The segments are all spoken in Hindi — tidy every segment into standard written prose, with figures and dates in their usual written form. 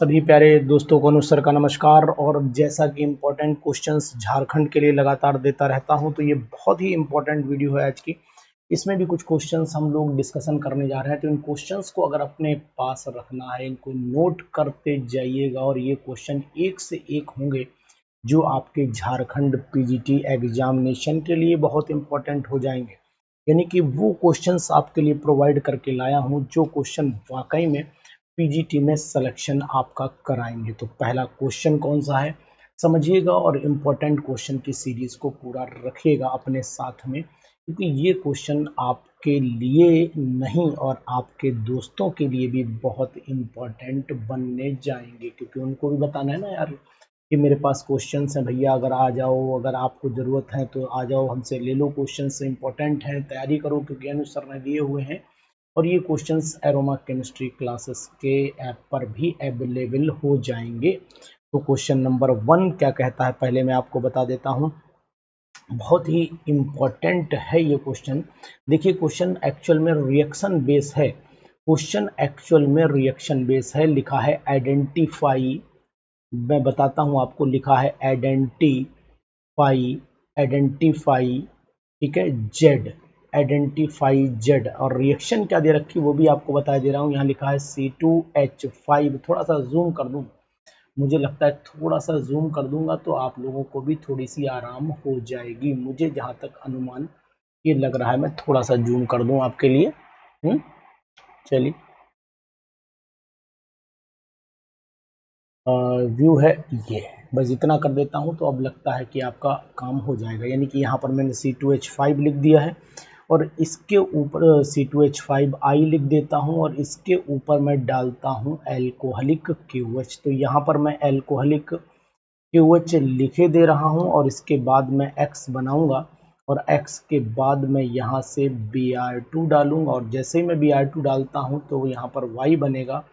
सभी प्यारे दोस्तों को अनुसर का नमस्कार। और जैसा कि इम्पोर्टेंट क्वेश्चंस झारखंड के लिए लगातार देता रहता हूं, तो ये बहुत ही इम्पोर्टेंट वीडियो है आज की। इसमें भी कुछ क्वेश्चंस हम लोग डिस्कशन करने जा रहे हैं, तो इन क्वेश्चंस को अगर अपने पास रखना है, इनको नोट करते जाइएगा। और ये क्वेश्चन एक से एक होंगे जो आपके झारखंड पीजीटी एग्जामिनेशन के लिए बहुत इंपॉर्टेंट हो जाएंगे। यानी कि वो क्वेश्चंस आपके लिए प्रोवाइड करके लाया हूं जो क्वेश्चन वाकई में पीजीटी में सिलेक्शन आपका कराएंगे। तो पहला क्वेश्चन कौन सा है समझिएगा, और इम्पोर्टेंट क्वेश्चन की सीरीज को पूरा रखिएगा अपने साथ में, क्योंकि ये क्वेश्चन आपके लिए नहीं और आपके दोस्तों के लिए भी बहुत इम्पोर्टेंट बनने जाएंगे, क्योंकि उनको भी बताना है ना यार कि मेरे पास क्वेश्चंस हैं भैया, अगर आ जाओ, अगर आपको ज़रूरत है तो आ जाओ, हमसे ले लो, क्वेश्चंस इंपॉर्टेंट हैं, तैयारी करो, क्योंकि अनुज सर ने दिए हुए हैं। और ये क्वेश्चंस एरोमा केमिस्ट्री क्लासेस के ऐप पर भी अवेलेबल हो जाएंगे। तो क्वेश्चन नंबर 1 क्या कहता है, पहले मैं आपको बता देता हूँ। बहुत ही इम्पोर्टेंट है ये क्वेश्चन। देखिए, क्वेश्चन एक्चुअल में रिएक्शन बेस है। क्वेश्चन एक्चुअल में रिएक्शन बेस है। लिखा है आइडेंटिफाई, मैं बताता हूँ आपको, लिखा है आइडेंटिफाई, आइडेंटिफाई, ठीक है, जेड, आइडेंटिफाई जेड। और रिएक्शन क्या दे रखी वो भी आपको बता दे रहा हूँ। यहाँ लिखा है C2H5। थोड़ा सा जूम कर दूँ, मुझे लगता है थोड़ा सा जूम कर दूंगा तो आप लोगों को भी थोड़ी सी आराम हो जाएगी। मुझे जहाँ तक अनुमान ये लग रहा है, मैं थोड़ा सा जूम कर दूं आपके लिए। चलिए, व्यू है ये, बस इतना कर देता हूं तो अब लगता है कि आपका काम हो जाएगा। यानी कि यहाँ पर मैंने C2H5 लिख दिया है, और इसके ऊपर C2H5I लिख देता हूं, और इसके ऊपर मैं डालता हूं एल्कोहलिक QH। तो यहाँ पर मैं एल्कोहलिक QH लिखे दे रहा हूं, और इसके बाद मैं X बनाऊंगा, और X के बाद मैं यहाँ से Br2 डालूंगा, और जैसे ही मैं Br2 डालता हूं तो यहाँ पर Y बनेगा,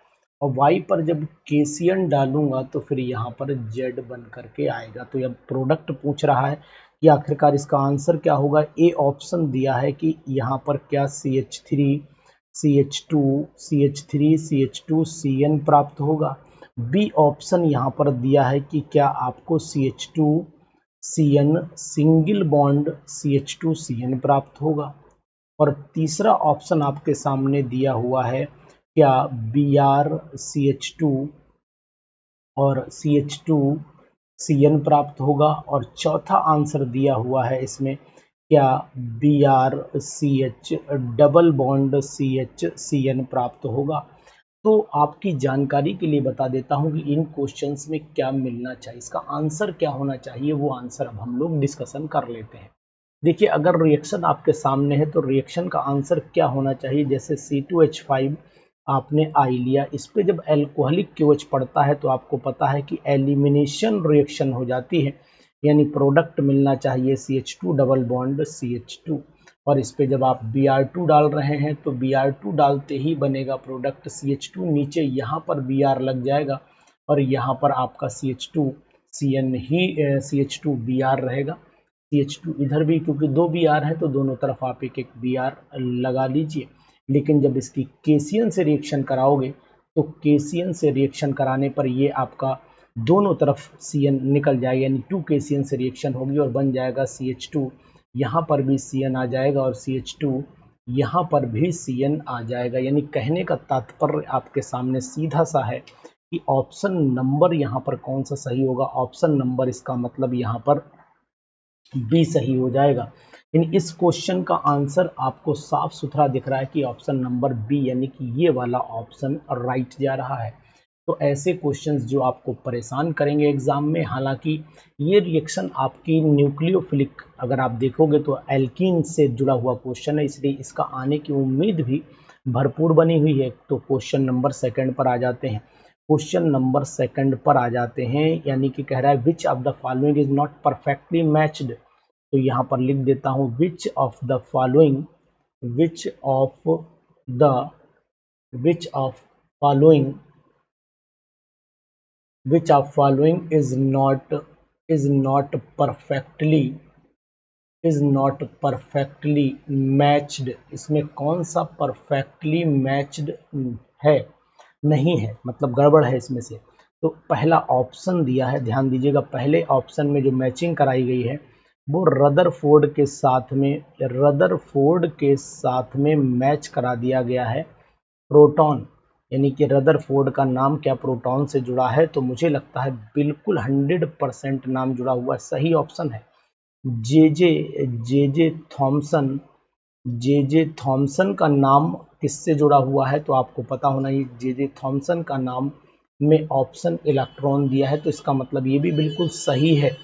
और Y पर जब केसियन डालूंगा तो फिर यहाँ पर Z बन करके आएगा। तो अब प्रोडक्ट पूछ रहा है कि आखिरकार इसका आंसर क्या होगा। ए ऑप्शन दिया है कि यहाँ पर क्या CH3 CH2 CH3 CH2 CN प्राप्त होगा। बी ऑप्शन यहाँ पर दिया है कि क्या आपको CH2 CN single bond CH2 CN प्राप्त होगा। और तीसरा ऑप्शन आपके सामने दिया हुआ है, क्या Br CH2 और CH2 CN प्राप्त होगा। और चौथा आंसर दिया हुआ है इसमें, क्या Br CH double bond CH CN प्राप्त होगा। तो आपकी जानकारी के लिए बता देता हूं कि इन क्वेश्चंस में क्या मिलना चाहिए, इसका आंसर क्या होना चाहिए, वो आंसर अब हम लोग डिस्कशन कर लेते हैं। देखिए, अगर रिएक्शन आपके सामने है तो रिएक्शन का आंसर क्या होना चाहिए। जैसे C2H5 आपने आई लिया, इस पे जब एल्कोहलिक QH पड़ता है तो आपको पता है कि एलिमिनेशन रिएक्शन हो जाती है, यानी प्रोडक्ट मिलना चाहिए CH2 डबल बॉन्ड CH2। और इस पे जब आप Br2 डाल रहे हैं तो Br2 डालते ही बनेगा प्रोडक्ट CH2, नीचे यहाँ पर Br लग जाएगा, और यहाँ पर आपका CH2 CN ही CH2 Br रहेगा। CH2 इधर भी, क्योंकि दो Br है तो दोनों तरफ आप एक एक Br लगा लीजिए। लेकिन जब इसकी केसियन से रिएक्शन कराओगे तो केसियन से रिएक्शन कराने पर ये आपका दोनों तरफ CN निकल जाएगा, यानी 2 केसियन से रिएक्शन होगी और बन जाएगा CH2। यहाँ पर भी CN आ जाएगा और CH2 यहाँ पर भी CN आ जाएगा। यानी कहने का तात्पर्य आपके सामने सीधा सा है कि ऑप्शन नंबर यहाँ पर कौन सा सही होगा। ऑप्शन नंबर, इसका मतलब यहाँ पर बी सही हो जाएगा। यानी इस क्वेश्चन का आंसर आपको साफ सुथरा दिख रहा है कि ऑप्शन नंबर बी, यानी कि ये वाला ऑप्शन राइट जा रहा है। तो ऐसे क्वेश्चंस जो आपको परेशान करेंगे एग्जाम में, हालांकि ये रिएक्शन आपकी न्यूक्लियोफिलिक, अगर आप देखोगे तो एल्कीन से जुड़ा हुआ क्वेश्चन है, इसलिए इसका आने की उम्मीद भी भरपूर बनी हुई है। तो क्वेश्चन नंबर सेकंड पर आ जाते हैं। क्वेश्चन नंबर सेकंड पर आ जाते हैं, यानी कि कह रहा है which of the following is not perfectly matched. तो यहाँ पर लिख देता हूँ which of the following, which of the, which of following, which of following is not perfectly matched। इसमें कौन सा perfectly matched है, नहीं है, मतलब गड़बड़ है इसमें से। तो पहला ऑप्शन दिया है, ध्यान दीजिएगा, पहले ऑप्शन में जो मैचिंग कराई गई है वो रदरफोर्ड के साथ में मैच करा दिया गया है प्रोटॉन, यानी कि रदरफोर्ड का नाम क्या प्रोटॉन से जुड़ा है, तो मुझे लगता है बिल्कुल 100% नाम जुड़ा हुआ सही ऑप्शन है जे जे थॉमसन। जे जे थॉमसन का नाम किससे जुड़ा हुआ है, तो आपको पता होना, ये जे जे थॉमसन का नाम में ऑप्शन इलेक्ट्रॉन दिया है, तो इसका मतलब ये भी बिल्कुल सही है।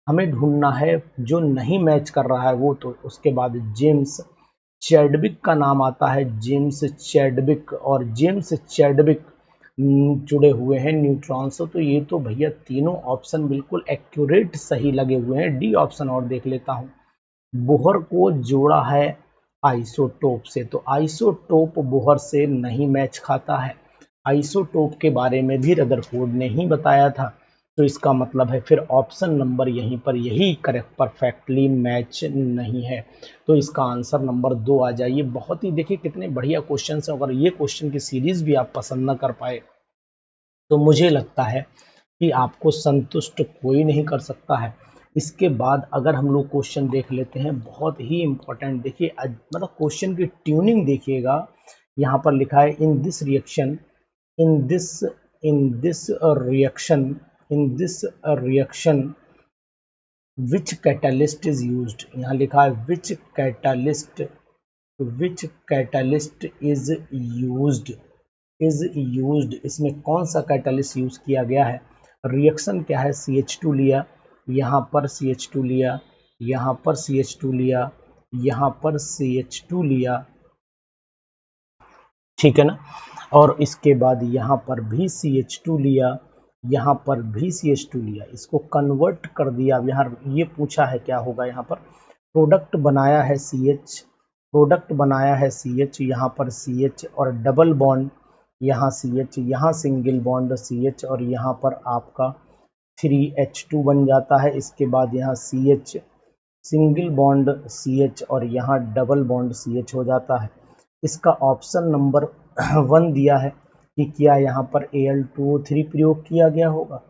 हमें ढूंढना है जो नहीं मैच कर रहा है वो, तो उसके बाद जेम्स चैडविक का नाम आता है, जेम्स चैडविक, और जेम्स चैडविक जुड़े हुए हैं न्यूट्रॉन से। तो ये तो भैया तीनों ऑप्शन बिल्कुल एक्यूरेट सही लगे हुए हैं। डी ऑप्शन और देख लेता हूँ, बोहर को जोड़ा है आइसोटोप से, तो आइसोटोप बोहर से नहीं मैच खाता है। आइसोटोप के बारे में भी रदरफोर्ड ने ही बताया था, तो इसका मतलब है फिर ऑप्शन नंबर यहीं पर यही करेक्ट परफेक्टली मैच नहीं है, तो इसका आंसर नंबर 2 आ जाइए। बहुत ही देखिए कितने बढ़िया क्वेश्चन हैं, अगर ये क्वेश्चन की सीरीज भी आप पसंद न कर पाए तो मुझे लगता है कि आपको संतुष्ट कोई नहीं कर सकता है। इसके बाद अगर हम लोग क्वेश्चन देख लेते हैं, बहुत ही इम्पोर्टेंट, देखिए मतलब क्वेश्चन की ट्यूनिंग देखिएगा। यहाँ पर लिखा है in this reaction, in this in this reaction in this reaction which catalyst is used. यहाँ लिखा है विच कैटालिस्ट इज यूज्ड, इसमें कौन सा कैटालिस्ट यूज किया गया है। रिएक्शन क्या है, CH2 लिया, यहाँ पर CH2 लिया, यहाँ पर CH2 लिया, यहाँ पर CH2 लिया, ठीक है ना, और इसके बाद यहाँ पर भी CH2 लिया, यहाँ पर भी CH2 लिया, इसको कन्वर्ट कर दिया। यहाँ ये पूछा है क्या होगा, यहाँ पर प्रोडक्ट बनाया है CH, यहाँ पर CH और डबल बॉन्ड, यहाँ CH, यहाँ सिंगल बॉन्ड CH, और यहाँ पर आपका 3H2 बन जाता है। इसके बाद यहाँ CH सिंगल बॉन्ड CH और यहाँ डबल बॉन्ड CH हो जाता है। इसका ऑप्शन नंबर 1 दिया है कि क्या यहाँ पर Al2O3 प्रयोग किया गया होगा।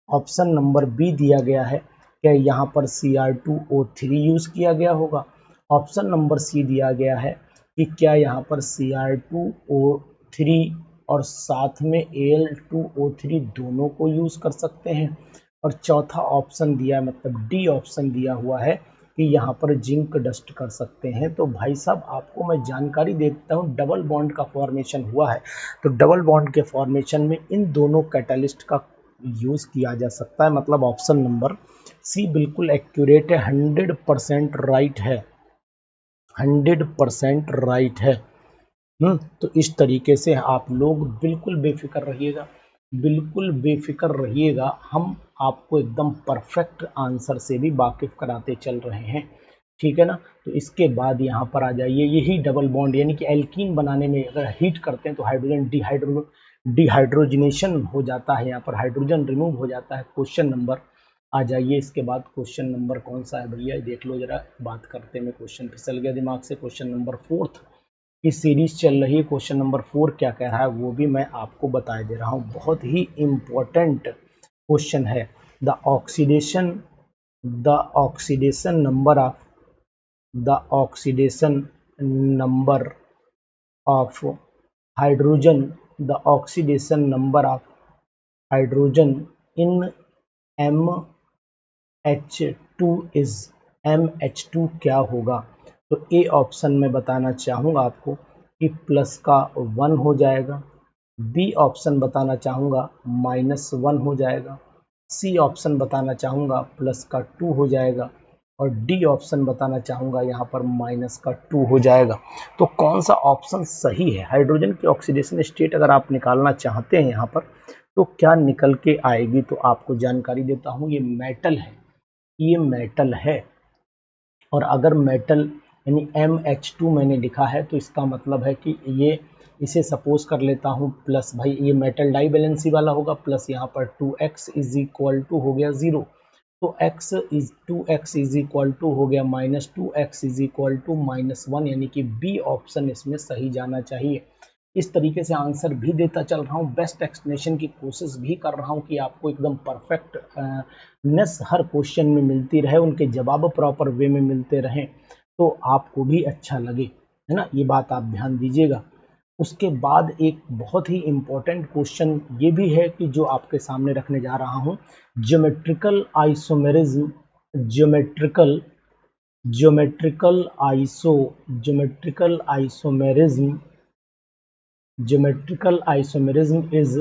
ऑप्शन नंबर बी दिया गया है, क्या यहाँ पर Cr2O3 यूज किया गया होगा। ऑप्शन नंबर सी दिया गया है कि क्या यहाँ पर Cr2O3 और साथ में Al2O3 दोनों को यूज कर सकते हैं। और चौथा ऑप्शन दिया, मतलब डी ऑप्शन दिया हुआ है कि यहाँ पर जिंक डस्ट कर सकते हैं। तो भाई साहब आपको मैं जानकारी देता हूँ, डबल बॉन्ड का फॉर्मेशन हुआ है, तो डबल बॉन्ड के फॉर्मेशन में इन दोनों कैटालिस्ट का यूज किया जा सकता है, मतलब ऑप्शन नंबर सी बिल्कुल एक्यूरेट है, 100% राइट है, 100% राइट है। तो इस तरीके से आप लोग बिल्कुल बेफिक्र रहिएगा, बिल्कुल बेफिक्र रहिएगा, हम आपको एकदम परफेक्ट आंसर से भी वाकिफ कराते चल रहे हैं, ठीक है ना। तो इसके बाद यहाँ पर आ जाइए, यही डबल बॉन्ड यानी कि एल्कीन बनाने में अगर हीट करते हैं तो हाइड्रोजन डिहाइड्रोजनेशन हो जाता है, यहाँ पर हाइड्रोजन रिमूव हो जाता है। क्वेश्चन नंबर आ जाइए, इसके बाद क्वेश्चन नंबर कौन सा है भैया, देख लो जरा, बात करते में क्वेश्चन फिसल गया दिमाग से। क्वेश्चन नंबर 4 की सीरीज चल रही है, क्वेश्चन नंबर 4 क्या कह रहा है वो भी मैं आपको बता दे रहा हूँ, बहुत ही इम्पोर्टेंट क्वेश्चन है। The oxidation number of hydrogen the oxidation number of hydrogen in MH2 is, MH2 क्या होगा। तो ए ऑप्शन में बताना चाहूँगा आपको कि प्लस का 1 हो जाएगा, बी ऑप्शन बताना चाहूँगा -1 हो जाएगा, सी ऑप्शन बताना चाहूँगा प्लस का 2 हो जाएगा, और डी ऑप्शन बताना चाहूँगा यहाँ पर -2 हो जाएगा। तो कौन सा ऑप्शन सही है। हाइड्रोजन की ऑक्सीडेशन स्टेट अगर आप निकालना चाहते हैं यहाँ पर तो क्या निकल के आएगी, तो आपको जानकारी देता हूँ, ये मेटल है, ये मेटल है। और अगर मेटल यानी MH2 मैंने लिखा है तो इसका मतलब है कि ये, इसे सपोज कर लेता हूँ प्लस, भाई ये मेटल डाई बैलेंसी वाला होगा, प्लस यहाँ पर 2x इज इक्वल टू हो गया 0, तो 2x इज इक्वल टू हो गया -2x इज इक्वल टू -1, यानी कि बी ऑप्शन इसमें सही जाना चाहिए। इस तरीके से आंसर भी देता चल रहा हूँ, बेस्ट एक्सप्लेनेशन की कोशिश भी कर रहा हूँ कि आपको एकदम परफेक्ट नेस हर क्वेश्चन में मिलती रहे, उनके जवाब प्रॉपर वे में मिलते रहें तो आपको भी अच्छा लगे, है ना, ये बात आप ध्यान दीजिएगा। उसके बाद एक बहुत ही इम्पोर्टेंट क्वेश्चन ये भी है कि जो आपके सामने रखने जा रहा हूँ, geometrical isomerism, geometrical isomerism is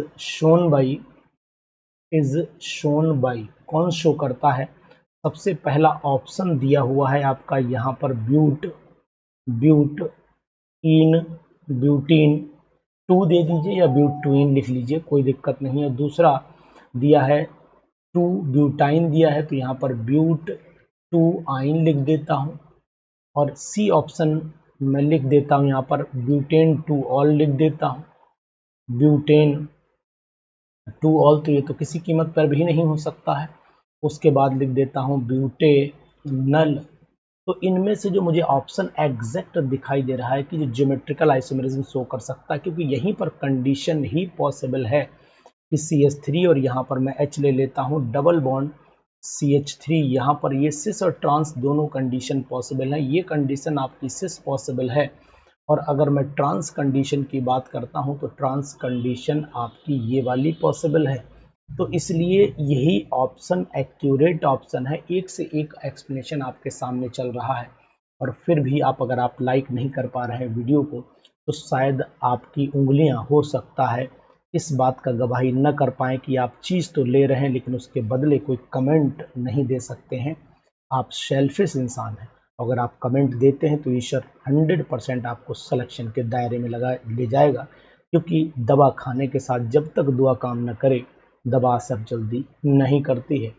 shown by कौन शो करता है? सबसे पहला ऑप्शन दिया हुआ है आपका यहाँ पर ब्यूटीन 2 दे दीजिए या ब्यूटवीन लिख लीजिए, कोई दिक्कत नहीं है। दूसरा दिया है 2 ब्यूटाइन दिया है, तो यहाँ पर ब्यूट 2 आइन लिख देता हूँ। और सी ऑप्शन मैं लिख देता हूँ यहाँ पर ब्यूटेन 2 ऑल लिख देता हूँ, ब्यूटेन 2 ऑल, तो ये तो किसी कीमत पर भी नहीं हो सकता है। उसके बाद लिख देता हूँ ब्यूटेनल। तो इनमें से जो मुझे ऑप्शन एग्जैक्ट दिखाई दे रहा है कि जो ज्योमेट्रिकल आइसोमेरिज्म शो कर सकता है, क्योंकि यहीं पर कंडीशन ही पॉसिबल है कि CH3 और यहाँ पर मैं H ले लेता हूँ डबल बॉन्ड CH3, यहाँ पर ये सिस और ट्रांस दोनों कंडीशन पॉसिबल है। ये कंडीशन आपकी सिस पॉसिबल है, और अगर मैं ट्रांस कंडीशन की बात करता हूँ तो ट्रांस कंडीशन आपकी ये वाली पॉसिबल है। तो इसलिए यही ऑप्शन एक्यूरेट ऑप्शन है। एक से एक एक्सप्लेनेशन आपके सामने चल रहा है, और फिर भी अगर आप लाइक नहीं कर पा रहे हैं वीडियो को, तो शायद आपकी उंगलियां हो सकता है इस बात का गवाही न कर पाए कि आप चीज़ तो ले रहे हैं लेकिन उसके बदले कोई कमेंट नहीं दे सकते हैं। आप सेल्फिश इंसान हैं। अगर आप कमेंट देते हैं तो ईश्वर 100% आपको सिलेक्शन के दायरे में ले जाएगा, क्योंकि दवा खाने के साथ जब तक दुआ काम न करे, दवा असर जल्दी नहीं करती है।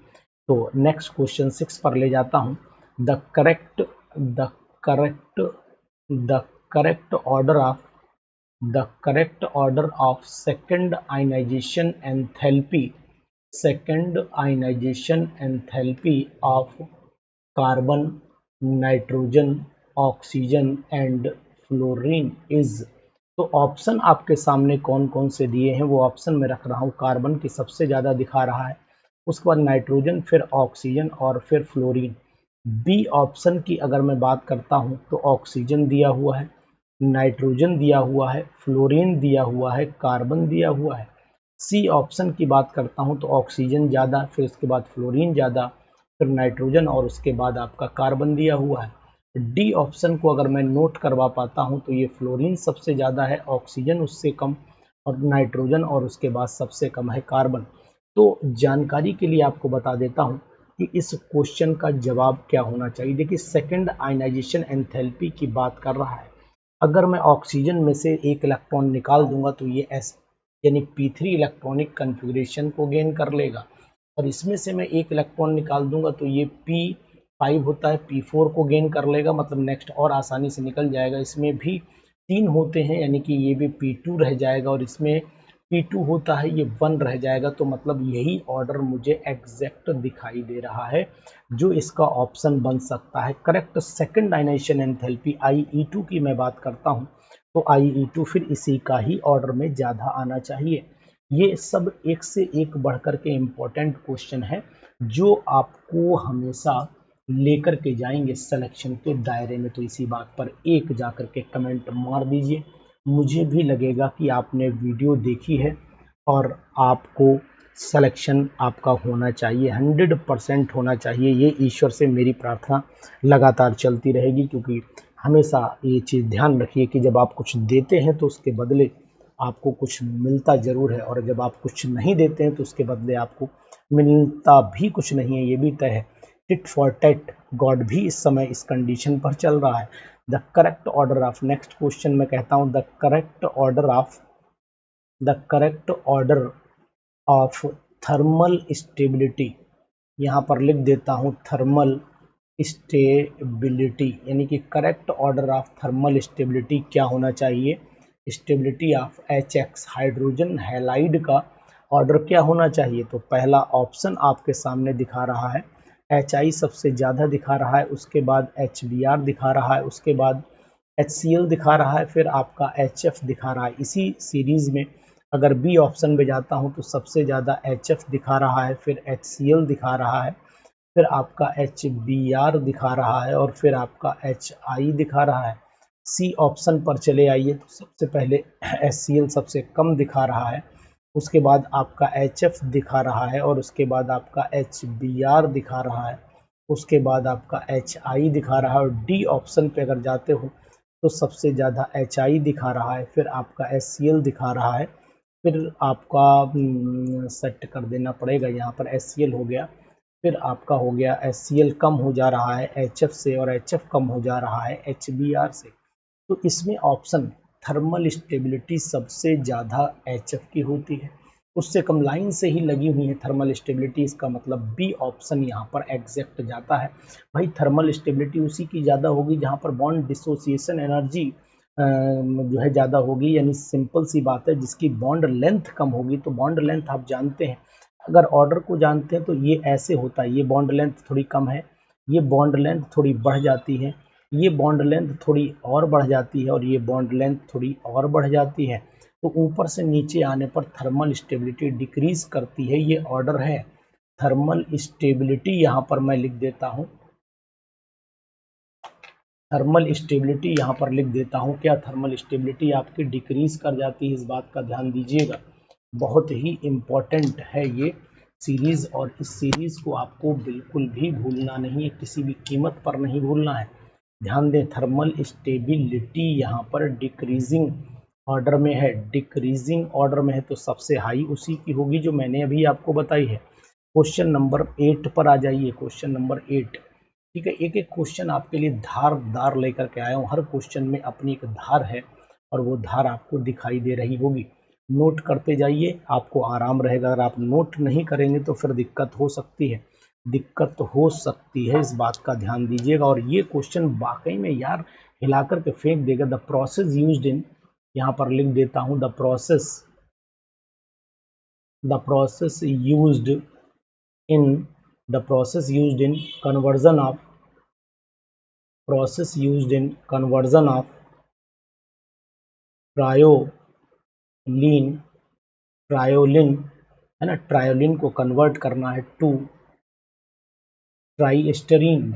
तो नेक्स्ट क्वेश्चन 6 पर ले जाता हूँ। The correct order of second ionization enthalpy of carbon, nitrogen, oxygen and fluorine is. तो ऑप्शन आपके सामने कौन कौन से दिए हैं वो ऑप्शन में रख रहा हूँ। कार्बन की सबसे ज़्यादा दिखा रहा है, उसके बाद नाइट्रोजन, फिर ऑक्सीजन और फिर फ्लोरीन। बी ऑप्शन की अगर मैं बात करता हूँ तो ऑक्सीजन दिया हुआ है, नाइट्रोजन दिया हुआ है, फ्लोरीन दिया हुआ है, कार्बन दिया हुआ है। सी ऑप्शन की बात करता हूँ तो ऑक्सीजन ज़्यादा, फिर उसके बाद फ्लोरीन ज़्यादा, फिर नाइट्रोजन और उसके बाद आपका कार्बन दिया हुआ है। डी ऑप्शन को अगर मैं नोट करवा पाता हूँ तो ये फ्लोरीन सबसे ज़्यादा है, ऑक्सीजन उससे कम, और नाइट्रोजन और उसके बाद सबसे कम है कार्बन। तो जानकारी के लिए आपको बता देता हूँ कि इस क्वेश्चन का जवाब क्या होना चाहिए। देखिए, सेकेंड आयनाइजेशन एंथैल्पी की बात कर रहा है। अगर मैं ऑक्सीजन में से एक इलेक्ट्रॉन निकाल दूंगा तो ये S यानी P3 इलेक्ट्रॉनिक कन्फिग्रेशन को गेन कर लेगा, और इसमें से मैं एक इलेक्ट्रॉन निकाल दूंगा तो ये P5 होता है, P4 को गेन कर लेगा, मतलब नेक्स्ट और आसानी से निकल जाएगा। इसमें भी 3 होते हैं यानी कि ये भी P2 रह जाएगा, और इसमें P2 होता है, ये 1 रह जाएगा। तो मतलब यही ऑर्डर मुझे एग्जैक्ट दिखाई दे रहा है जो इसका ऑप्शन बन सकता है। Correct second ionization enthalpy IE2 की मैं बात करता हूँ तो IE2 फिर इसी का ही ऑर्डर में ज़्यादा आना चाहिए। ये सब एक से एक बढ़कर के इम्पोर्टेंट क्वेश्चन है जो आपको हमेशा लेकर के जाएंगे सिलेक्शन के दायरे में। तो इसी बात पर एक जाकर के कमेंट मार दीजिए, मुझे भी लगेगा कि आपने वीडियो देखी है और आपको सिलेक्शन आपका होना चाहिए, 100% होना चाहिए। ये ईश्वर से मेरी प्रार्थना लगातार चलती रहेगी, क्योंकि हमेशा ये चीज़ ध्यान रखिए कि जब आप कुछ देते हैं तो उसके बदले आपको कुछ मिलता ज़रूर है, और जब आप कुछ नहीं देते हैं तो उसके बदले आपको मिलता भी कुछ नहीं है। ये भी तय है, टिट फॉर टैट। गॉड भी इस समय इस कंडीशन पर चल रहा है। The correct order of, next question में कहता हूँ the correct order of thermal stability, यहाँ पर लिख देता हूँ थर्मल स्टेबिलिटी, यानी कि correct order of thermal stability क्या होना चाहिए। Stability of HX hydrogen halide का ऑर्डर क्या होना चाहिए। तो पहला ऑप्शन आपके सामने दिखा रहा है HI सबसे ज़्यादा दिखा रहा है, उसके बाद HBr दिखा रहा है, उसके बाद HCl दिखा रहा है, फिर आपका HF दिखा रहा है। इसी सीरीज में अगर बी ऑप्शन पे जाता हूँ तो सबसे ज़्यादा HF दिखा रहा है, फिर HCl दिखा रहा है, फिर आपका HBr दिखा रहा है, और फिर आपका HI दिखा रहा है। सी ऑप्शन पर चले आइए तो सबसे पहले HCl सबसे कम दिखा रहा है, उसके बाद आपका HF दिखा रहा है, और उसके बाद आपका HBr दिखा रहा है, उसके बाद आपका HI दिखा रहा है, और डी ऑप्शन पे अगर जाते हो तो सबसे ज़्यादा HI दिखा रहा है, फिर आपका HCl दिखा रहा है, फिर आपका सेट कर देना पड़ेगा, यहाँ पर HCl हो गया, फिर आपका हो गया HCl कम हो जा रहा है HF से, और HF कम हो जा रहा है HBr से। तो इसमें ऑप्शन थर्मल स्टेबिलिटी सबसे ज़्यादा HF की होती है, उससे कम लाइन से ही लगी हुई है थर्मल स्टेबिलिटी, इसका मतलब बी ऑप्शन यहाँ पर एग्जैक्ट जाता है। भाई थर्मल स्टेबिलिटी उसी की ज़्यादा होगी जहाँ पर बॉन्ड डिसोसिएशन एनर्जी जो है ज़्यादा होगी, यानी सिंपल सी बात है, जिसकी बॉन्ड लेंथ कम होगी। तो बॉन्ड लेंथ आप जानते हैं, अगर ऑर्डर को जानते हैं तो ये ऐसे होता है, ये बॉन्ड लेंथ थोड़ी कम है, ये बॉन्ड लेंथ थोड़ी बढ़ जाती है, ये बॉन्ड लेंथ थोड़ी और बढ़ जाती है, और ये बॉन्ड लेंथ थोड़ी और बढ़ जाती है। तो ऊपर से नीचे आने पर थर्मल स्टेबिलिटी डिक्रीज करती है, ये ऑर्डर है। थर्मल स्टेबिलिटी यहाँ पर मैं लिख देता हूँ, थर्मल स्टेबिलिटी यहाँ पर लिख देता हूँ। क्या थर्मल स्टेबिलिटी आपकी डिक्रीज कर जाती है, इस बात का ध्यान दीजिएगा, बहुत ही इम्पोर्टेंट है ये सीरीज, और इस सीरीज को आपको बिल्कुल भी भूलना नहीं है, किसी भी कीमत पर नहीं भूलना है। ध्यान दें, थर्मल स्टेबिलिटी यहाँ पर डिक्रीजिंग ऑर्डर में है, डिक्रीजिंग ऑर्डर में है, तो सबसे हाई उसी की होगी जो मैंने अभी आपको बताई है। क्वेश्चन नंबर 8 पर आ जाइए, क्वेश्चन नंबर 8। ठीक है, एक एक क्वेश्चन आपके लिए धारदार लेकर के आया हूँ, हर क्वेश्चन में अपनी एक धार है, और वो धार आपको दिखाई दे रही होगी। नोट करते जाइए, आपको आराम रहेगा। अगर आप नोट नहीं करेंगे तो फिर दिक्कत हो सकती है, दिक्कत हो सकती है, इस बात का ध्यान दीजिएगा। और ये क्वेश्चन वाकई में यार हिला करके फेंक देगा। द प्रोसेस यूज्ड इन, यहाँ पर लिख देता हूँ, the process used in, the process used in conversion of, process used in conversion of ट्रायोलीन, ट्रायोलिन है ना, ट्रायोलिन को कन्वर्ट करना है टू ट्राइस्टरीन,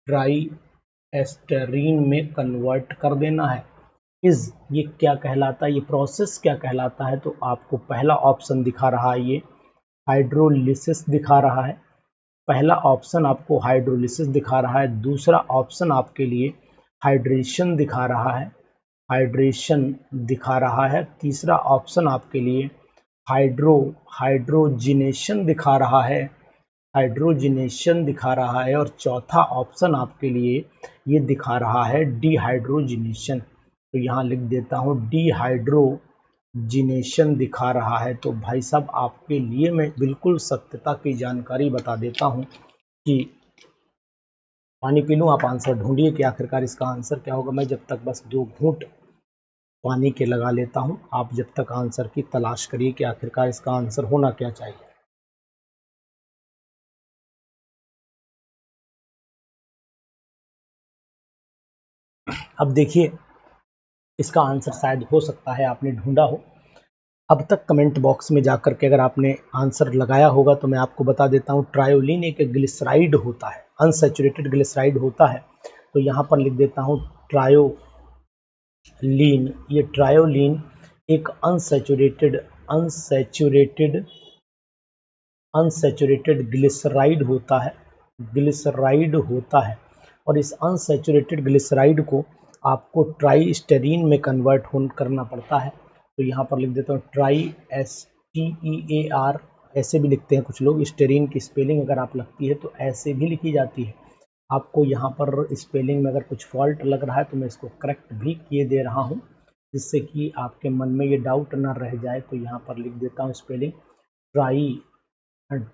ट्राइस्टरीन में कन्वर्ट कर देना है। इज, ये क्या कहलाता है, ये प्रोसेस क्या कहलाता है, तो आपको पहला ऑप्शन दिखा रहा है, ये हाइड्रोलिसिस दिखा रहा है। पहला ऑप्शन आपको हाइड्रोलिसिस दिखा रहा है, दूसरा ऑप्शन आपके लिए हाइड्रेशन दिखा रहा है, हाइड्रेशन दिखा रहा है, तीसरा ऑप्शन आपके लिए हाइड्रोजिनेशन दिखा रहा है, हाइड्रोजिनेशन दिखा रहा है, और चौथा ऑप्शन आपके लिए ये दिखा रहा है डिहाइड्रोजिनेशन। तो यहाँ लिख देता हूँ डिहाइड्रोजिनेशन दिखा रहा है। तो भाई साहब आपके लिए मैं बिल्कुल सत्यता की जानकारी बता देता हूँ कि पानी पी लूँ, आप आंसर ढूंढिए कि आखिरकार इसका आंसर क्या होगा। मैं जब तक बस 2 घूंट पानी के लगा लेता हूँ, आप जब तक आंसर की तलाश करिए कि आखिरकार इसका आंसर होना क्या चाहिए। अब देखिए, इसका आंसर शायद हो सकता है आपने ढूंढा हो। अब तक कमेंट बॉक्स में जाकर के अगर आपने आंसर लगाया होगा तो मैं आपको बता देता हूँ, ट्रायोलिन एक ग्लिसराइड होता है, अनसैचुरेटेड ग्लिसराइड होता है। तो यहाँ पर लिख देता हूँ ट्रायोलीन, ये ट्रायोलीन एक अनसैचुरेटेड ग्लिसराइड होता है, ग्लिसराइड होता है। और इस अनसैचुरेटेड ग्लिसराइड को आपको ट्राइस्टेरीन में कन्वर्ट करना पड़ता है। तो यहाँ पर लिख देता हूँ ट्राई, STEAR, ऐसे भी लिखते हैं कुछ लोग। स्टेरीन की स्पेलिंग अगर आप लगती है तो ऐसे भी लिखी जाती है। आपको यहाँ पर स्पेलिंग में अगर कुछ फॉल्ट लग रहा है तो मैं इसको करेक्ट भी किए दे रहा हूँ, जिससे कि आपके मन में ये डाउट ना रह जाए। तो यहाँ पर लिख देता हूँ स्पेलिंग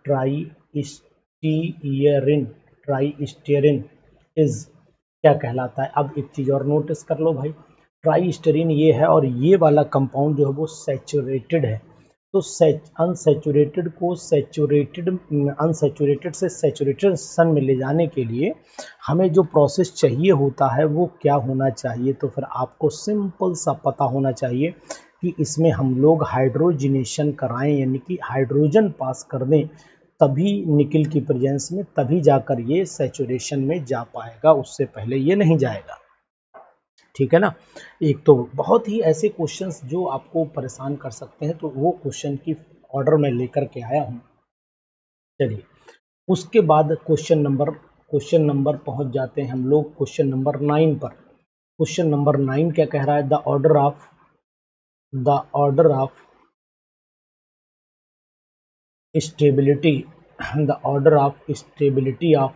ट्राइस्टीयरिन, ट्राइस्टेरिन इज क्या कहलाता है। अब एक चीज़ और नोटिस कर लो भाई, ट्राइस्टेरिन ये है, और ये वाला कंपाउंड जो है वो सैचुरेटेड है। तो अनसैचुरेटेड को अनसैचुरेटेड से सैचुरेशन में ले जाने के लिए हमें जो प्रोसेस चाहिए होता है वो क्या होना चाहिए, तो फिर आपको सिंपल सा पता होना चाहिए कि इसमें हम लोग हाइड्रोजनेशन कराएं, यानी कि हाइड्रोजन पास कर दें, तभी निकल की प्रेजेंस में तभी जाकर ये सैचुरेशन में जा पाएगा, उससे पहले ये नहीं जाएगा। ठीक है ना। एक तो बहुत ही ऐसे क्वेश्चंस जो आपको परेशान कर सकते हैं, तो वो क्वेश्चन की ऑर्डर में लेकर के आया हूँ। चलिए, उसके बाद क्वेश्चन नंबर पहुंच जाते हैं हम लोग क्वेश्चन नंबर 9 पर। क्वेश्चन नंबर 9 क्या कह रहा है? The order of stability of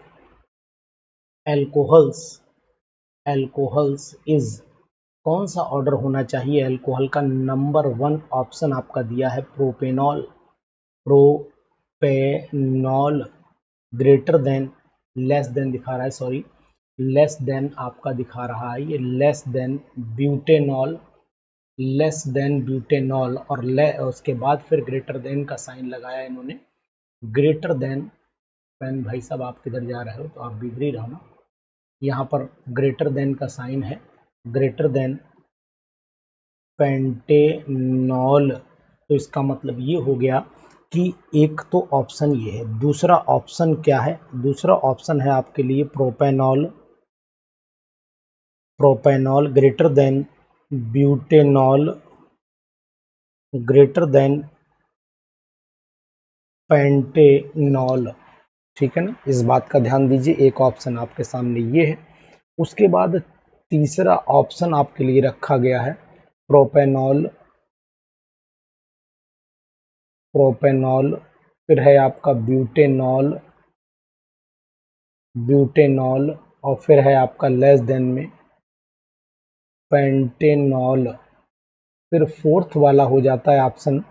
alcohols is, कौन सा ऑर्डर होना चाहिए अल्कोहल का? नंबर 1 ऑप्शन आपका दिया है propanol greater than, less than दिखा रहा है, सॉरी, लेस देन आपका दिखा रहा है ये लेस देन ब्यूटेनॉल, और उसके बाद फिर ग्रेटर देन का साइन लगाया इन्होंने। ग्रेटर देन, पेन भाई साहब आप किधर जा रहे हो, तो आप भी इधर ही रहो ना। यहाँ पर ग्रेटर देन का साइन है, ग्रेटर देन पेंटेनॉल, तो इसका मतलब ये हो गया कि एक तो ऑप्शन ये है। दूसरा ऑप्शन क्या है? दूसरा ऑप्शन है आपके लिए propanol greater than butanol greater than pentanol. ठीक है ना, इस बात का ध्यान दीजिए। एक ऑप्शन आपके सामने ये है। उसके बाद तीसरा ऑप्शन आपके लिए रखा गया है प्रोपेनॉल, फिर है आपका ब्यूटेनॉल, और फिर है आपका लेस देन में पेंटेनॉल। फिर फोर्थ वाला हो जाता है ऑप्शन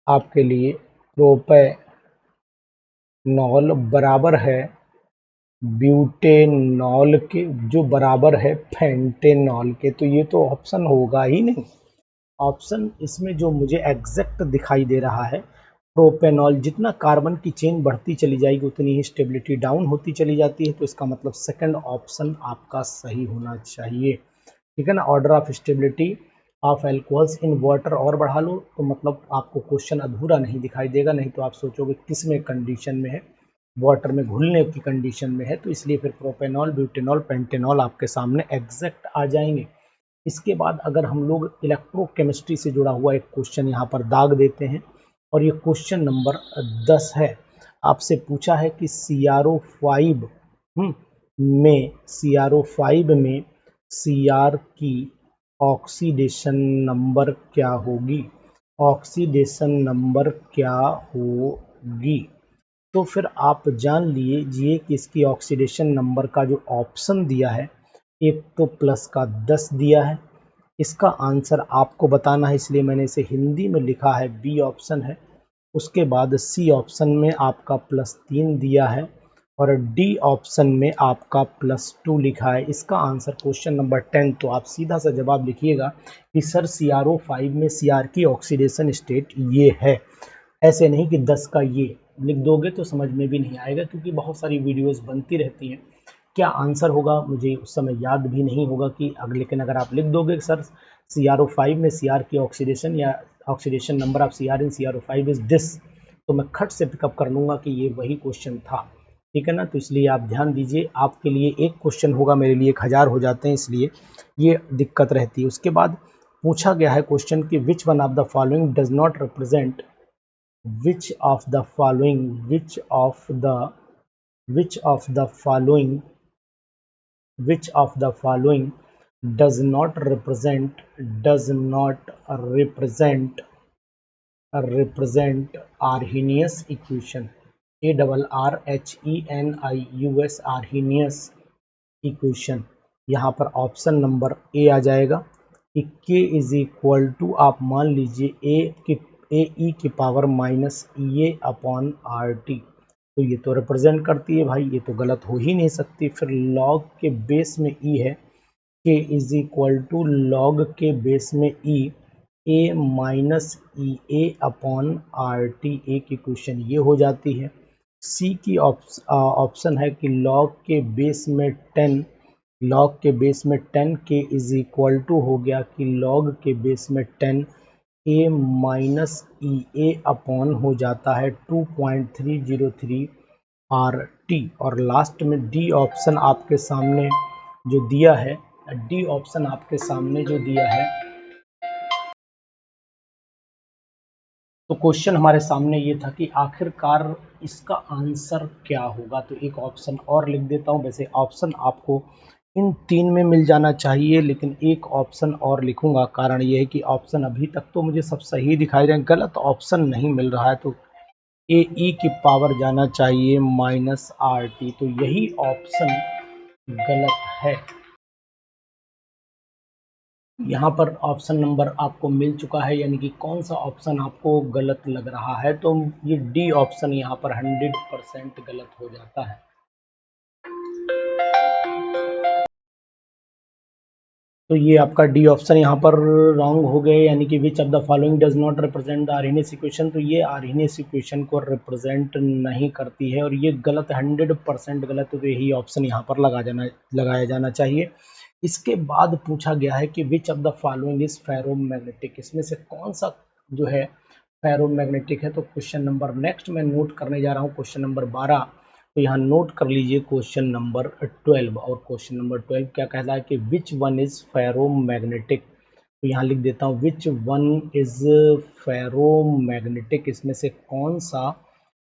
आपके लिए प्रोपेनॉल बराबर है ब्यूटेनॉल के, जो बराबर है पेंटेनॉल के। तो ये तो ऑप्शन होगा ही नहीं। ऑप्शन इसमें जो मुझे एग्जैक्ट दिखाई दे रहा है, प्रोपेनॉल, जितना कार्बन की चेन बढ़ती चली जाएगी उतनी ही स्टेबिलिटी डाउन होती चली जाती है, तो इसका मतलब सेकंड ऑप्शन आपका सही होना चाहिए। ठीक है ना। Order of stability of alcohols in water और बढ़ा लो तो मतलब आपको क्वेश्चन अधूरा नहीं दिखाई देगा, नहीं तो आप सोचोगे किस में कंडीशन में है, वाटर में घुलने की कंडीशन में है, तो इसलिए फिर प्रोपेनॉल, ब्यूटेनॉल, पेंटेनॉल आपके सामने एग्जैक्ट आ जाएंगे। इसके बाद अगर हम लोग इलेक्ट्रोकेमिस्ट्री से जुड़ा हुआ एक क्वेश्चन यहाँ पर दाग देते हैं, और ये क्वेश्चन नंबर 10 है। आपसे पूछा है कि CrO5 में Cr की ऑक्सीडेशन नंबर क्या होगी? ऑक्सीडेशन नंबर क्या होगी? तो फिर आप जान लीजिए कि इसकी ऑक्सीडेशन नंबर का जो ऑप्शन दिया है, एक तो प्लस का 10 दिया है। इसका आंसर आपको बताना है, इसलिए मैंने इसे हिंदी में लिखा है, बी ऑप्शन है। उसके बाद सी ऑप्शन में आपका +3 दिया है, और डी ऑप्शन में आपका +2 लिखा है। इसका आंसर क्वेश्चन नंबर 10, तो आप सीधा सा जवाब लिखिएगा कि सर CrO5 में Cr की ऑक्सीडेशन स्टेट ये है। ऐसे नहीं कि 10 का ये लिख दोगे तो समझ में भी नहीं आएगा, क्योंकि बहुत सारी वीडियोस बनती रहती हैं। क्या आंसर होगा मुझे उस समय याद भी नहीं होगा कि लेकिन अगर आप लिख दोगे सर CrO5 में Cr की ऑक्सीडेशन या oxidation number of Cr in CrO5 is this, तो मैं खट से पिकअप कर लूँगा कि ये वही क्वेश्चन था। ठीक है ना। तो इसलिए आप ध्यान दीजिए, आपके लिए एक क्वेश्चन होगा, मेरे लिए 1000 हो जाते हैं, इसलिए ये दिक्कत रहती है। उसके बाद पूछा गया है क्वेश्चन कि which one of the following does not represent which of the following does not represent Arrhenius equation, Arrhenius equation। यहाँ पर ऑप्शन नंबर ए आ जाएगा कि k इज इक्वल टू, आप मान लीजिए ए की पावर -EA अपॉन RT, तो ये तो रिप्रेजेंट करती है भाई, ये तो गलत हो ही नहीं सकती। फिर लॉग के बेस में E है, k is equal to log के बेस में E, A minus E A upon R T, A की क्वेश्चन ये हो जाती है। सी की ऑप्शन है कि log के बेस में 10, log के बेस में 10 के इज इक्वल टू हो गया कि log के बेस में 10 ए माइनस ई ए अपॉन हो जाता है 2.303 आर टी। और लास्ट में डी ऑप्शन आपके सामने जो दिया है, डी ऑप्शन आपके सामने जो दिया है, तो क्वेश्चन हमारे सामने ये था कि आखिरकार इसका आंसर क्या होगा। तो एक ऑप्शन और लिख देता हूँ। वैसे ऑप्शन आपको इन 3 में मिल जाना चाहिए, लेकिन एक ऑप्शन और लिखूंगा। कारण ये है कि ऑप्शन अभी तक तो मुझे सब सही दिखाई दे, गलत ऑप्शन नहीं मिल रहा है। तो ए ई की पावर जाना चाहिए माइनस आर टी, तो यही ऑप्शन गलत है। यहाँ पर ऑप्शन नंबर आपको मिल चुका है, यानी कि कौन सा ऑप्शन आपको गलत लग रहा है, तो ये डी ऑप्शन यहाँ पर 100% गलत हो जाता है। तो ये आपका डी ऑप्शन यहाँ पर रॉन्ग हो गए, यानी कि which of the following does not represent the Arrhenius equation. तो ये आर्हेनियस इक्वेशन को रिप्रेजेंट नहीं करती है और ये गलत, 100% गलत। तो यही ऑप्शन यहाँ पर लगाया जाना चाहिए। इसके बाद पूछा गया है कि which of the following is ferromagnetic, इसमें से कौन सा जो है फेरोमैग्नेटिक है। तो क्वेश्चन नंबर नेक्स्ट मैं नोट करने जा रहा हूँ, क्वेश्चन नंबर 12। तो यहाँ नोट कर लीजिए क्वेश्चन नंबर 12। और क्वेश्चन नंबर 12 क्या कहता है कि विच वन इज फेरोमैग्नेटिक। तो यहाँ लिख देता हूँ विच वन इज फेरोमैग्नेटिक, इसमें से कौन सा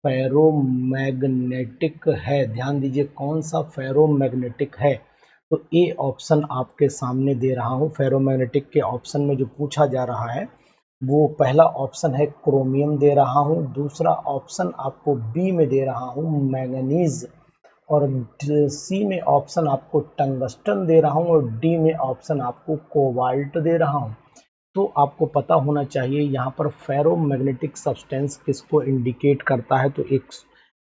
फेरोमैग्नेटिक है। ध्यान दीजिए कौन सा फेरोमैग्नेटिक है। तो ए ऑप्शन आपके सामने दे रहा हूँ। फेरोमैग्नेटिक के ऑप्शन में जो पूछा जा रहा है वो पहला ऑप्शन है क्रोमियम दे रहा हूँ, दूसरा ऑप्शन आपको बी में दे रहा हूँ मैंगनीज, और सी में ऑप्शन आपको टंगस्टन दे रहा हूँ, और डी में ऑप्शन आपको कोबाल्ट दे रहा हूँ। तो आपको पता होना चाहिए यहाँ पर फेरोमैग्नेटिक सब्सटेंस किसको इंडिकेट करता है। तो एक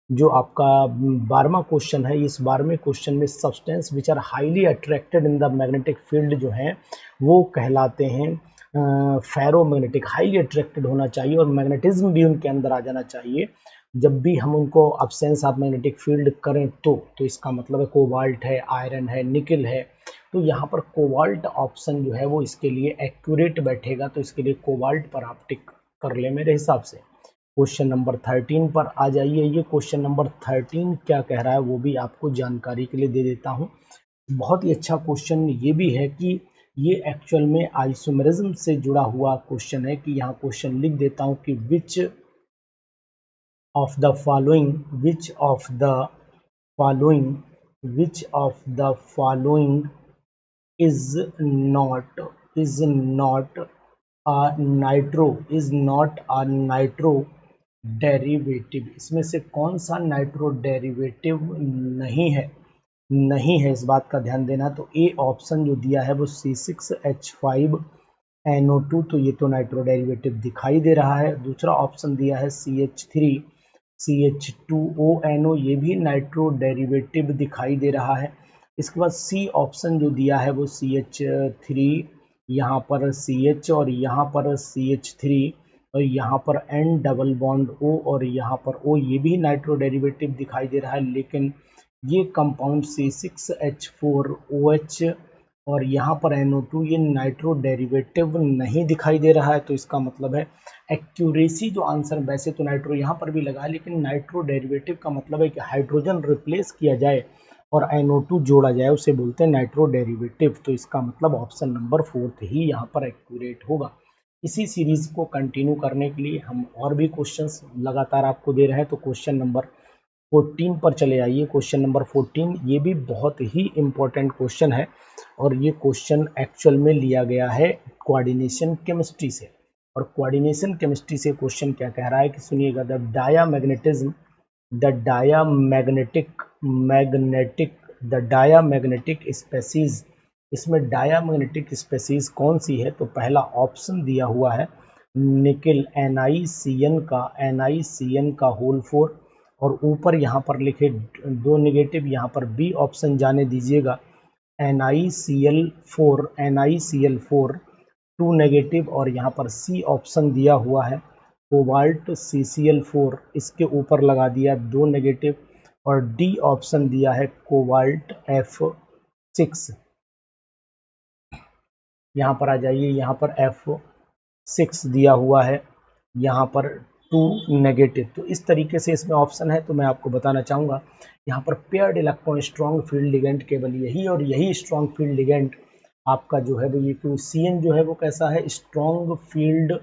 जो आपका 12वां क्वेश्चन है, इस 12वें क्वेश्चन में substance which are highly attracted in the magnetic field जो है वो कहलाते हैं फेरोमैग्नेटिक। हाईली अट्रैक्टेड होना चाहिए और मैग्नेटिज्म भी उनके अंदर आ जाना चाहिए। जब भी हम उनको अब्सेंस ऑफ मैग्नेटिक फील्ड करें तो इसका मतलब है कोबाल्ट है, आयरन है, निकल है। तो यहाँ पर कोबाल्ट ऑप्शन जो है वो इसके लिए एक्यूरेट बैठेगा। तो इसके लिए कोबाल्ट पर आप टिक कर ले मेरे हिसाब से। क्वेश्चन नंबर 13 पर आ जाइए। ये क्वेश्चन नंबर 13 क्या कह रहा है वो भी आपको जानकारी के लिए दे देता हूँ। बहुत ही अच्छा क्वेश्चन ये भी है कि ये एक्चुअल में आइसोमेरिज्म से जुड़ा हुआ क्वेश्चन है। कि यहाँ क्वेश्चन लिख देता हूँ कि विच of the following is not a nitro derivative. इसमें से कौन सा नाइट्रो डेरिवेटिव नहीं है, इस बात का ध्यान देना। तो ए ऑप्शन जो दिया है वो C6H5NO2, तो ये तो नाइट्रो डेरिवेटिव दिखाई दे रहा है। दूसरा ऑप्शन दिया है CH3CH2ONO, ये भी नाइट्रो डेरिवेटिव दिखाई दे रहा है। इसके बाद सी ऑप्शन जो दिया है वो CH3, यहाँ पर CH और यहाँ पर CH3 और यहाँ पर N डबल बॉन्ड O और यहाँ पर O, ये भी नाइट्रो डेरिवेटिव दिखाई दे रहा है। लेकिन ये कंपाउंड C6H4OH और यहाँ पर NO2 ये नाइट्रो डेरिवेटिव नहीं दिखाई दे रहा है। तो इसका मतलब है एक्यूरेसी जो आंसर, वैसे तो नाइट्रो यहाँ पर भी लगा है, लेकिन नाइट्रो डेरिवेटिव का मतलब है कि हाइड्रोजन रिप्लेस किया जाए और NO2 जोड़ा जाए, उसे बोलते हैं नाइट्रो डेरिवेटिव। तो इसका मतलब ऑप्शन नंबर 4 ही यहाँ पर एक्यूरेट होगा। इसी सीरीज को कंटिन्यू करने के लिए हम और भी क्वेश्चंस लगातार आपको दे रहे हैं। तो क्वेश्चन नंबर 14 पर चले आइए। क्वेश्चन नंबर 14 ये भी बहुत ही इम्पोर्टेंट क्वेश्चन है और ये क्वेश्चन एक्चुअल में लिया गया है कोऑर्डिनेशन केमिस्ट्री से। और कोऑर्डिनेशन केमिस्ट्री से क्वेश्चन क्या कह रहा है कि सुनिएगा, द डायामैग्नेटिक स्पेसीज, इसमें डायामैग्नेटिक स्पेसीज कौन सी है। तो पहला ऑप्शन दिया हुआ है निकेल NiCN का होल 4, और ऊपर यहाँ पर लिखे 2 नेगेटिव, यहाँ पर बी ऑप्शन जाने दीजिएगा NiCl4 2 नेगेटिव, और यहाँ पर सी ऑप्शन दिया हुआ है कोबाल्ट CCl4, इसके ऊपर लगा दिया 2 नेगेटिव, और डी ऑप्शन दिया है कोबाल्ट F6। यहाँ पर आ जाइए, यहाँ पर F6 दिया हुआ है, यहाँ पर 2 नेगेटिव। तो इस तरीके से इसमें ऑप्शन है। तो मैं आपको बताना चाहूँगा यहाँ पर paired electron strong field ligand केवल यही और यही स्ट्रॉन्ग फील्ड लिगेंड आपका जो है वो ये CN जो है वो कैसा है, स्ट्रॉन्ग फील्ड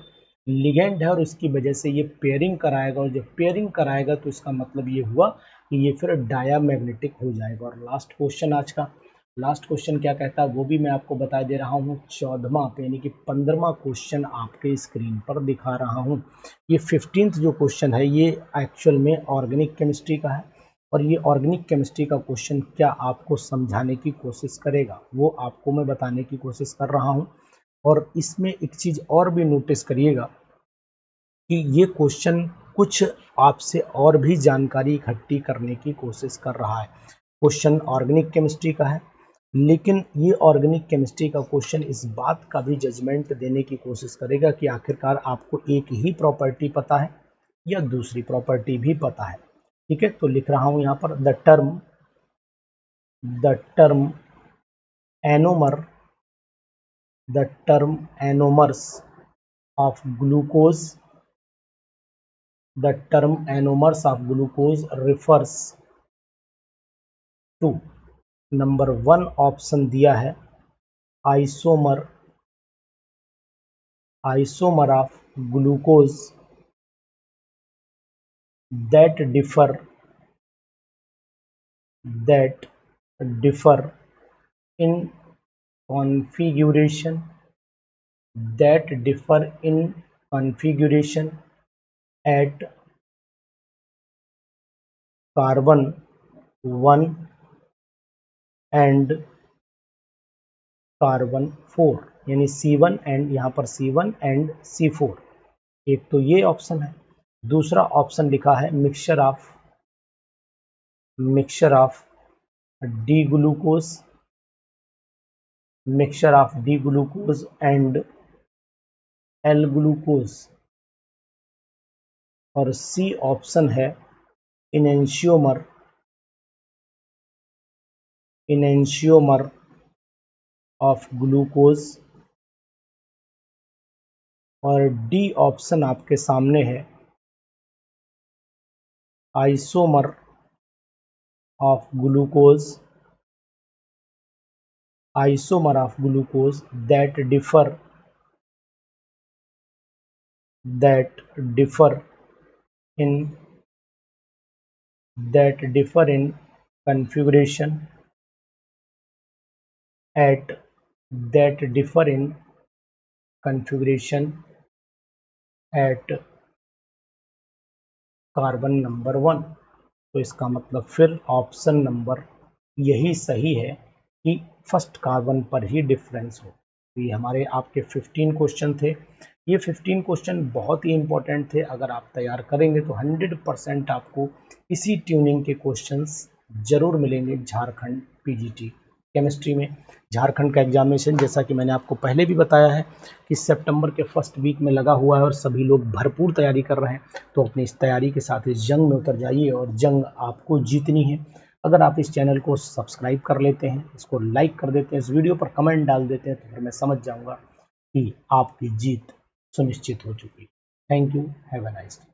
लिगेंड है, और इसकी वजह से ये पेयरिंग कराएगा, और जब पेयरिंग कराएगा तो इसका मतलब ये हुआ कि ये फिर डायामैग्नेटिक हो जाएगा। और लास्ट क्वेश्चन आज का, लास्ट क्वेश्चन क्या कहता है वो भी मैं आपको बता दे रहा हूँ। 14वां यानी कि 15वां क्वेश्चन आपके स्क्रीन पर दिखा रहा हूँ। ये 15th जो क्वेश्चन है ये एक्चुअल में ऑर्गेनिक केमिस्ट्री का है, और ये ऑर्गेनिक केमिस्ट्री का क्वेश्चन क्या आपको समझाने की कोशिश करेगा वो आपको मैं बताने की कोशिश कर रहा हूँ। और इसमें एक चीज़ और भी नोटिस करिएगा कि ये क्वेश्चन कुछ आपसे और भी जानकारी इकट्ठी करने की कोशिश कर रहा है। क्वेश्चन ऑर्गेनिक केमिस्ट्री का है, लेकिन ये ऑर्गेनिक केमिस्ट्री का क्वेश्चन इस बात का भी जजमेंट देने की कोशिश करेगा कि आखिरकार आपको एक ही प्रॉपर्टी पता है या दूसरी प्रॉपर्टी भी पता है। ठीक है, तो लिख रहा हूं यहाँ पर the term anomers of glucose, the term anomers of glucose refers to number 1 option दिया है isomer of glucose that differ in configuration at carbon 1 and carbon 4, यानी C1 एंड यहाँ पर C1 एंड C4। एक तो ये ऑप्शन है। दूसरा ऑप्शन लिखा है mixture of D glucose and L glucose, और सी ऑप्शन है इनेंशियोमर ऑफ ग्लूकोज, और डी ऑप्शन आपके सामने है isomer of glucose that differ in configuration at carbon number 1। तो इसका मतलब फिर ऑप्शन नंबर यही सही है कि फर्स्ट कार्बन पर ही डिफरेंस हो। तो ये हमारे आपके 15 क्वेश्चन थे। ये 15 क्वेश्चन बहुत ही इंपॉर्टेंट थे। अगर आप तैयार करेंगे तो 100% आपको इसी ट्यूनिंग के क्वेश्चंस जरूर मिलेंगे झारखंड पीजीटी केमिस्ट्री में। झारखंड का एग्जामिनेशन जैसा कि मैंने आपको पहले भी बताया है कि सितंबर के फर्स्ट वीक में लगा हुआ है और सभी लोग भरपूर तैयारी कर रहे हैं। तो अपनी इस तैयारी के साथ इस जंग में उतर जाइए और जंग आपको जीतनी है। अगर आप इस चैनल को सब्सक्राइब कर लेते हैं, इसको लाइक कर देते हैं, इस वीडियो पर कमेंट डाल देते हैं, तो फिर मैं समझ जाऊंगा कि आपकी जीत सुनिश्चित हो चुकी है। Thank you, have a nice day.